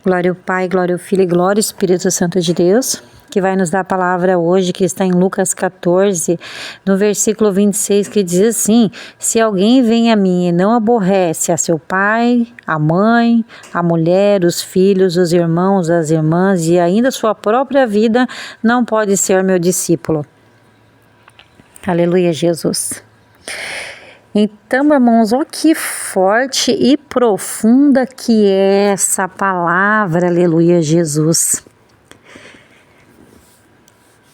Glória ao Pai, glória ao Filho e glória ao Espírito Santo de Deus, que vai nos dar a palavra hoje, que está em Lucas 14, no versículo 26, que diz assim: se alguém vem a mim e não aborrece a seu pai, a mãe, a mulher, os filhos, os irmãos, as irmãs e ainda sua própria vida, não pode ser meu discípulo. Aleluia, Jesus. Então, irmãos, olha que forte e profunda que é essa palavra, aleluia, Jesus.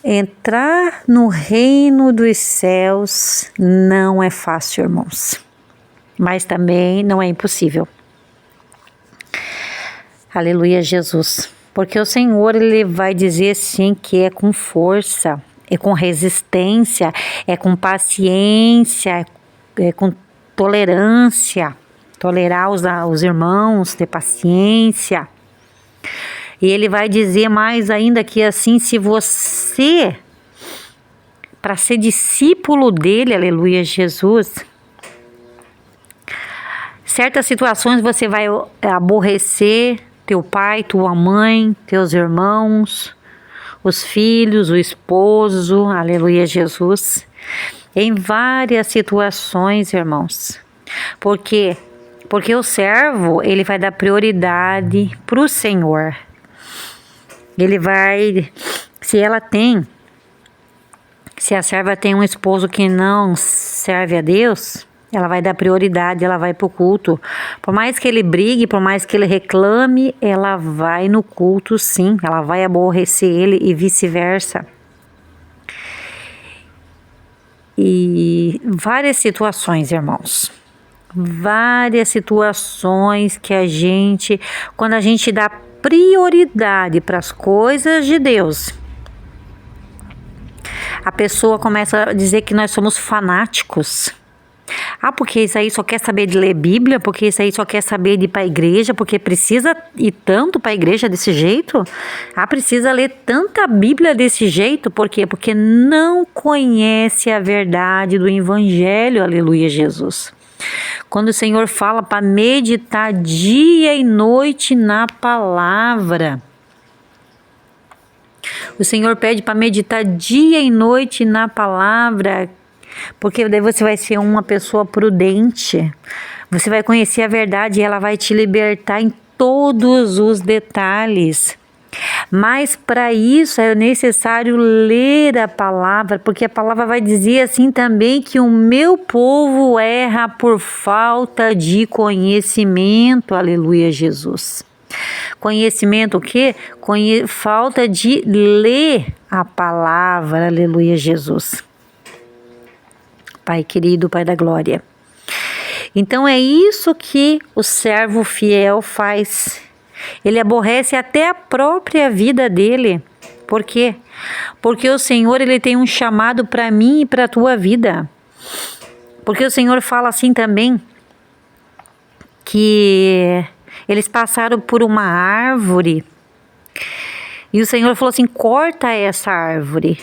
Entrar no reino dos céus não é fácil, irmãos, mas também não é impossível. Aleluia, Jesus. Porque o Senhor, Ele vai dizer assim que é com força, é com resistência, é com paciência, é com tolerância, tolerar os irmãos, ter paciência. E ele vai dizer mais ainda que assim, se você, para ser discípulo dele, aleluia, Jesus, certas situações você vai aborrecer teu pai, tua mãe, teus irmãos, os filhos, o esposo, aleluia, Jesus. Em várias situações, irmãos. Por quê? Porque o servo, ele vai dar prioridade para o Senhor. Ele vai, se a serva tem um esposo que não serve a Deus, ela vai dar prioridade, ela vai para o culto. Por mais que ele brigue, por mais que ele reclame, ela vai no culto sim, ela vai aborrecer ele e vice-versa. E várias situações, irmãos, várias situações que quando a gente dá prioridade para as coisas de Deus, a pessoa começa a dizer que nós somos fanáticos. Porque isso aí só quer saber de ler Bíblia, porque isso aí só quer saber de ir para a igreja, porque precisa ir tanto para a igreja desse jeito? Precisa ler tanta Bíblia desse jeito? Por quê? Porque não conhece a verdade do Evangelho, aleluia, Jesus. Quando o Senhor fala para meditar dia e noite na palavra, o Senhor pede para meditar dia e noite na palavra, porque daí você vai ser uma pessoa prudente, você vai conhecer a verdade e ela vai te libertar em todos os detalhes. Mas para isso é necessário ler a palavra, porque a palavra vai dizer assim também que o meu povo erra por falta de conhecimento, aleluia, Jesus. Conhecimento o quê? Falta de ler a palavra, aleluia, Jesus. Pai querido, Pai da glória. Então é isso que o servo fiel faz. Ele aborrece até a própria vida dele. Por quê? Porque o Senhor, Ele tem um chamado para mim e para a tua vida. Porque o Senhor fala assim também, que eles passaram por uma árvore e o Senhor falou assim: corta essa árvore.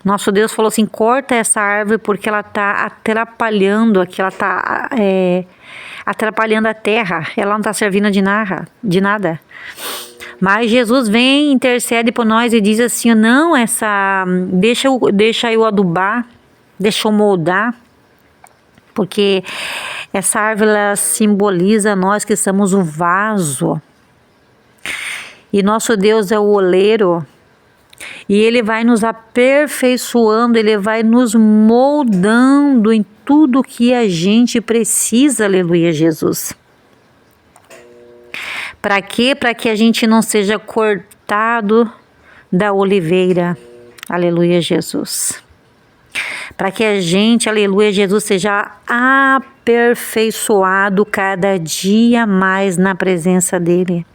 Nosso Deus falou assim: corta essa árvore porque ela está atrapalhando aqui, ela está atrapalhando a terra, ela não está servindo de nada. Mas Jesus vem, intercede por nós e diz assim: não, deixa eu adubar, deixa eu moldar, porque essa árvore ela simboliza nós que somos o vaso. E nosso Deus é o oleiro. E Ele vai nos aperfeiçoando, Ele vai nos moldando em tudo que a gente precisa, aleluia, Jesus. Para quê? Para que a gente não seja cortado da oliveira, aleluia, Jesus. Para que a gente, aleluia, Jesus, seja aperfeiçoado cada dia mais na presença dEle.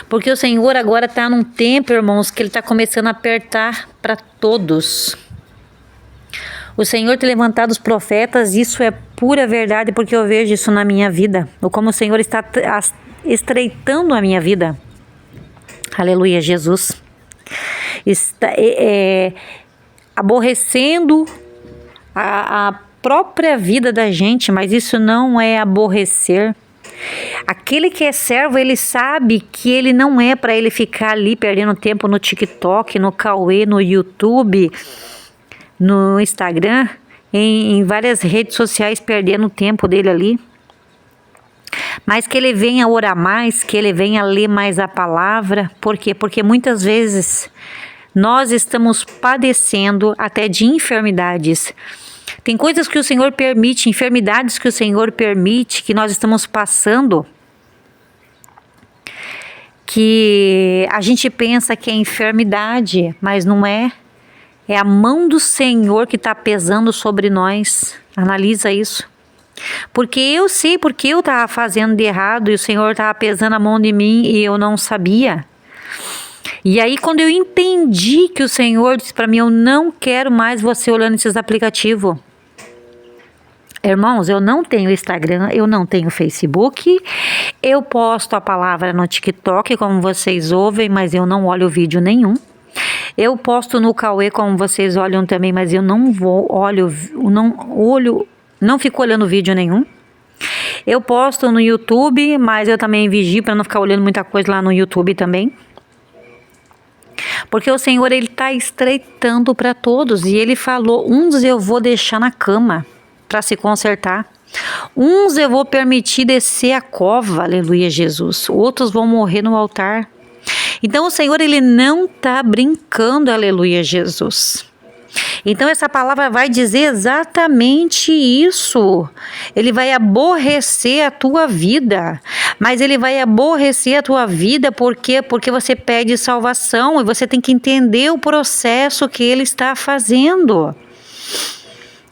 Porque o Senhor agora está num tempo, irmãos, que Ele está começando a apertar para todos. O Senhor tem levantado os profetas, isso é pura verdade, porque eu vejo isso na minha vida. Ou como o Senhor está estreitando a minha vida. Aleluia, Jesus. Está aborrecendo a própria vida da gente, mas isso não é aborrecer. Aquele que é servo, ele sabe que ele não é para ele ficar ali perdendo tempo no TikTok, no Cauê, no YouTube, no Instagram, em várias redes sociais, perdendo o tempo dele ali. Mas que ele venha orar mais, que ele venha ler mais a palavra. Por quê? Porque muitas vezes nós estamos padecendo até de enfermidades. Tem coisas que o Senhor permite, enfermidades que o Senhor permite, que nós estamos passando, que a gente pensa que é enfermidade, mas não é. É a mão do Senhor que está pesando sobre nós. Analisa isso. Porque eu sei porque eu estava fazendo de errado e o Senhor estava pesando a mão de mim e eu não sabia. E aí quando eu entendi que o Senhor disse para mim, eu não quero mais você olhando esses aplicativos. Irmãos, eu não tenho Instagram, eu não tenho Facebook, eu posto a palavra no TikTok, como vocês ouvem, mas eu não olho vídeo nenhum. Eu posto no Cauê, como vocês olham também, mas eu não fico olhando vídeo nenhum. Eu posto no YouTube, mas eu também vigio para não ficar olhando muita coisa lá no YouTube também. Porque o Senhor, ele está estreitando para todos, e ele falou, uns eu vou deixar na cama para se consertar. Uns eu vou permitir descer a cova, aleluia Jesus. Outros vão morrer no altar. Então o Senhor, ele não está brincando, aleluia Jesus. Então essa palavra vai dizer exatamente isso. Ele vai aborrecer a tua vida. Mas ele vai aborrecer a tua vida porque você pede salvação e você tem que entender o processo que ele está fazendo.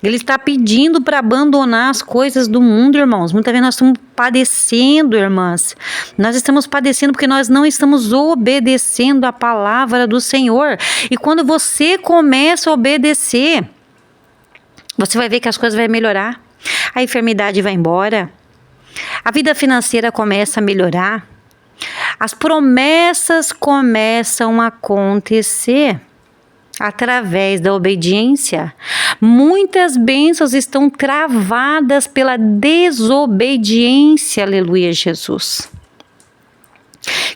Ele está pedindo para abandonar as coisas do mundo, irmãos. Muitas vezes nós estamos padecendo, irmãs. Nós estamos padecendo porque nós não estamos obedecendo a palavra do Senhor. E quando você começa a obedecer, você vai ver que as coisas vão melhorar. A enfermidade vai embora. A vida financeira começa a melhorar. As promessas começam a acontecer através da obediência. Muitas bênçãos estão travadas pela desobediência, aleluia Jesus.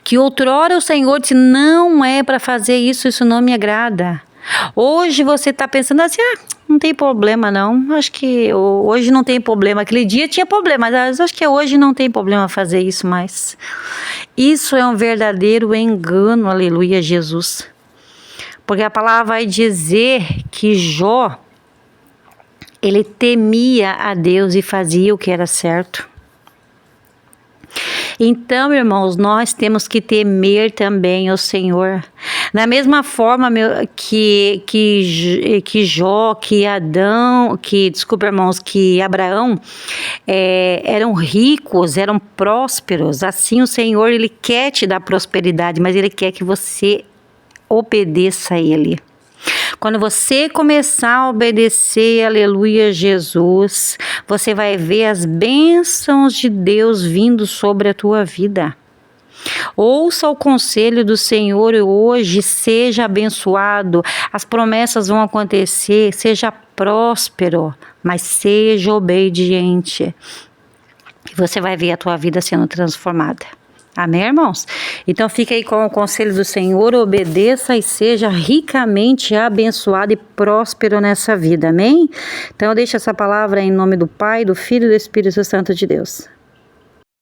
Que outrora o Senhor disse, não é para fazer isso, isso não me agrada. Hoje você está pensando assim, não tem problema não, acho que hoje não tem problema, aquele dia tinha problema, mas acho que hoje não tem problema fazer isso mais. Isso é um verdadeiro engano, aleluia Jesus. Porque a palavra vai dizer que Jó, ele temia a Deus e fazia o que era certo. Então, irmãos, nós temos que temer também o Senhor. Da mesma forma que Jó, que Abraão eram ricos, eram prósperos. Assim o Senhor, ele quer te dar prosperidade, mas ele quer que você obedeça a ele. Quando você começar a obedecer, aleluia Jesus, você vai ver as bênçãos de Deus vindo sobre a tua vida. Ouça o conselho do Senhor hoje, seja abençoado, as promessas vão acontecer, seja próspero, mas seja obediente. E você vai ver a tua vida sendo transformada. Amém, irmãos? Então fique aí com o conselho do Senhor, obedeça e seja ricamente abençoado e próspero nessa vida, amém? Então eu deixo essa palavra em nome do Pai, do Filho e do Espírito Santo de Deus.